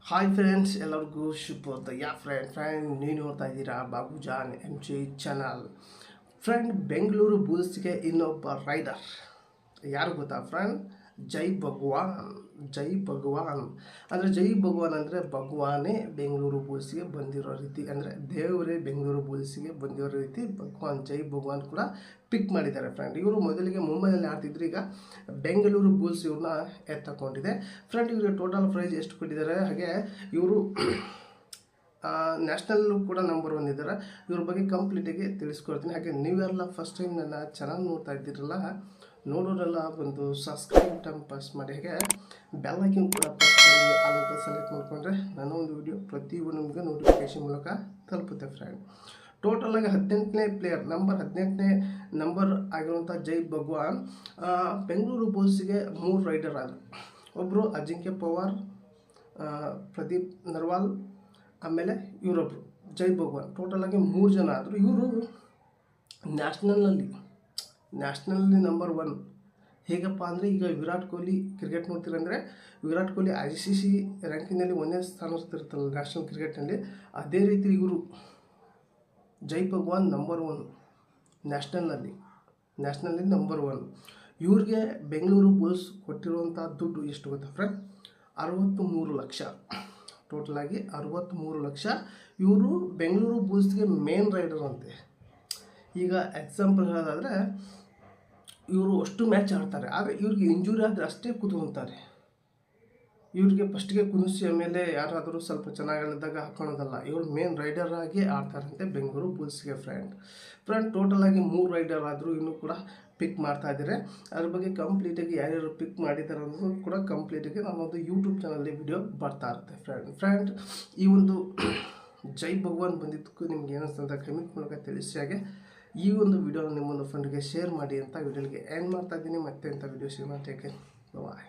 Hi friends, ಎಲ್ಲರಿಗೂ ಶುಭೋದಯ. Friend ನೀವು ನೋಡ್ತಾ ಇದ್ದೀರಾ Babujan MJ channel. Friend, Bengaluru ಬುಲ್ಸ್ಗೆ ಇನ್ನೊಬ್ಬ ರೈಡರ್ ಯಾರು ಗೊತ್ತಾ ಫ್ರೆಂಡ್? ಜೈ ಭಗವಾನ್. ಅಂದರೆ ಜೈ ಭಗವಾನ್ ಅಂದರೆ ಭಗವಾನೇ ಬೆಂಗಳೂರು ಬುಲ್ಸ್ಗೆ ಬಂದಿರೋ ರೀತಿ, ಅಂದರೆ ದೇವರೇ ಬೆಂಗಳೂರು ಬುಲ್ಸ್ಗೆ ಬಂದಿರೋ ರೀತಿ ಭಗವಾನ್ ಜೈ ಭಗವಾನ್ ಕೂಡ ಪಿಕ್ ಮಾಡಿದ್ದಾರೆ ಫ್ರೆಂಡ್. ಇವರು ಮೊದಲಿಗೆ ಮುಂಬೈನಲ್ಲಿ ಆಡ್ತಿದ್ರು, ಈಗ ಬೆಂಗಳೂರು ಬುಲ್ಸ್ ಇವ್ರನ್ನ ಎತ್ತಕೊಂಡಿದೆ ಫ್ರೆಂಡ್. ಇವರಿಗೆ ಟೋಟಲ್ ಪ್ರೈಸ್ ಎಷ್ಟು ಕೊಟ್ಟಿದ್ದಾರೆ, ಹಾಗೆ ಇವರು ನ್ಯಾಷನಲ್ಲೂ ಕೂಡ ನಂಬರ್ 1 ಇದ್ದಾರೆ. ಇವ್ರ ಬಗ್ಗೆ ಕಂಪ್ಲೀಟಾಗಿ ತಿಳಿಸ್ಕೊಡ್ತೀನಿ. ಹಾಗೆ ನೀವೆಲ್ಲ ಫಸ್ಟ್ ಟೈಮ್ ನನ್ನ ಚಾನಲ್ ನೋಡ್ತಾ ಇದ್ದೀರಲ್ಲ, ನೋಡೋರೆಲ್ಲ ಒಂದು ಸಬ್ಸ್ಕ್ರೈಬ್ ಬಟನ್ ಪ್ರೆಸ್ ಮಾಡಿ, ಹಾಗೆ ಬೆಲ್ ಐಕನ್ ಕೂಡ ಪ್ರೆಸ್ ಮಾಡಿ ಅಂತ ಸೆಲೆಕ್ಟ್ ಮಾಡಿಕೊಂಡ್ರೆ ನನ್ನ ಒಂದು ವಿಡಿಯೋ ಪ್ರತಿಯೊಂದು ನಿಮಗೆ ನೋಟಿಫಿಕೇಶನ್ ಮೂಲಕ ತಲುಪುತ್ತೆ ಫ್ರೆಂಡ್. ಟೋಟಲಾಗಿ 18ನೇ ಪ್ಲೇಯರ್, ನಂಬರ್ 18ನೇ ನಂಬರ್ ಆಗಿರುವಂಥ ಜೈ ಭಗವಾನ್ ಬೆಂಗಳೂರು ಬುಲ್ಸ್ಗೆ 3 ರೈಡರ್ ಆದರು. ಒಬ್ಬರು ಅಜಿಂಕ್ಯ ಪವಾರ್, ಪ್ರದೀಪ್ ನರ್ವಾಲ್, ಆಮೇಲೆ ಇವರೊಬ್ಬರು ಜೈ ಭಗವಾನ್. ಟೋಟಲಾಗಿ 3 ಜನ ಆದರು. ಇವರು ನ್ಯಾಷನಲ್ನಲ್ಲಿ ನಂಬರ್ 1 ಹೇಗಪ್ಪ ಅಂದರೆ, ಈಗ ವಿರಾಟ್ ಕೊಹ್ಲಿ ಕ್ರಿಕೆಟ್ ನೋಡ್ತೀರಂದರೆ ವಿರಾಟ್ ಕೊಹ್ಲಿ ICC ರ್ಯಾಂಕಿಂಗ್ನಲ್ಲಿ 1ನೇ ಸ್ಥಾನ ಇರ್ತಾರಲ್ಲ ನ್ಯಾಷನಲ್ ಕ್ರಿಕೆಟ್ನಲ್ಲಿ, ಅದೇ ರೀತಿ ಇವರು ಜೈ ಭಗವಾನ್ ನಂಬರ್ 1 ನ್ಯಾಷನಲ್ನಲ್ಲಿ ನಂಬರ್ 1. ಇವ್ರಿಗೆ ಬೆಂಗಳೂರು ಬುಲ್ಸ್ ಕೊಟ್ಟಿರುವಂಥ ದುಡ್ಡು ಎಷ್ಟು ಗೊತ್ತಾ ಫ್ರೆಂಡ್? 63 ಲಕ್ಷ. ಟೋಟಲಾಗಿ 63 ಲಕ್ಷ. ಇವರು ಬೆಂಗಳೂರು ಬುಲ್ಸ್ಗೆ ಮೇನ್ ರೈಡರ್ ಅಂತೆ. ಈಗ ಎಕ್ಸಾಂಪಲ್ ಹೇಳೋದಾದರೆ, ಇವರು ಅಷ್ಟು ಮ್ಯಾಚ್ ಆಡ್ತಾರೆ, ಆದರೆ ಇವ್ರಿಗೆ ಇಂಜುರಿ ಆದರೆ ಅಷ್ಟೇ ಕೂತ್ಕೊತಾರೆ. ಇವ್ರಿಗೆ ಫಸ್ಟಿಗೆ ಕುದಿಸಿ ಆಮೇಲೆ ಯಾರಾದರೂ ಸ್ವಲ್ಪ ಚೆನ್ನಾಗಿದ್ದಾಗ ಹಾಕೊಳ್ಳೋದಲ್ಲ, ಇವರು ಮೇನ್ ರೈಡರ್ ಆಗಿ ಆಡ್ತಾರಂತೆ ಬೆಂಗಳೂರು ಬುಲ್ಸ್ಗೆ ಫ್ರೆಂಡ್. ಟೋಟಲಾಗಿ 3 ರೈಡರ್ ಆದರೂ ಇನ್ನೂ ಕೂಡ ಪಿಕ್ ಮಾಡ್ತಾ ಇದ್ದಾರೆ. ಅದ್ರ ಬಗ್ಗೆ ಕಂಪ್ಲೀಟಾಗಿ ಯಾರ್ಯಾರು ಪಿಕ್ ಮಾಡಿದ್ದಾರೆ ಅನ್ನೋದು ಕೂಡ ಕಂಪ್ಲೀಟಾಗಿ ನಮ್ಮೊಂದು ಯೂಟ್ಯೂಬ್ ಚಾನಲಲ್ಲಿ ವಿಡಿಯೋ ಬರ್ತಾ ಇರುತ್ತೆ ಫ್ರೆಂಡ್. ಈ ಒಂದು ಜೈ ಭಗವಾನ್ ಬಂದಿದ್ದಕ್ಕೂ ನಿಮ್ಗೆ ಏನಿಸ್ತು ಅಂತ ಕಮೆಂಟ್ ಮೂಲಕ ತಿಳಿಸಿ, ಹಾಗೆ ಈ ಒಂದು ವಿಡಿಯೋನ ನಿಮ್ಮೊಂದು ಫ್ರೆಂಡ್ಗೆ ಶೇರ್ ಮಾಡಿ ಅಂತ ವಿಡಿಯೋಗೆ ಎಂಡ್ ಮಾಡ್ತಾ ಇದ್ದೀನಿ. ಮತ್ತೆ ಅಂತ ವಿಡಿಯೋ ಶೇರ್ ಮಾಡಿ. ಬಾಯ್.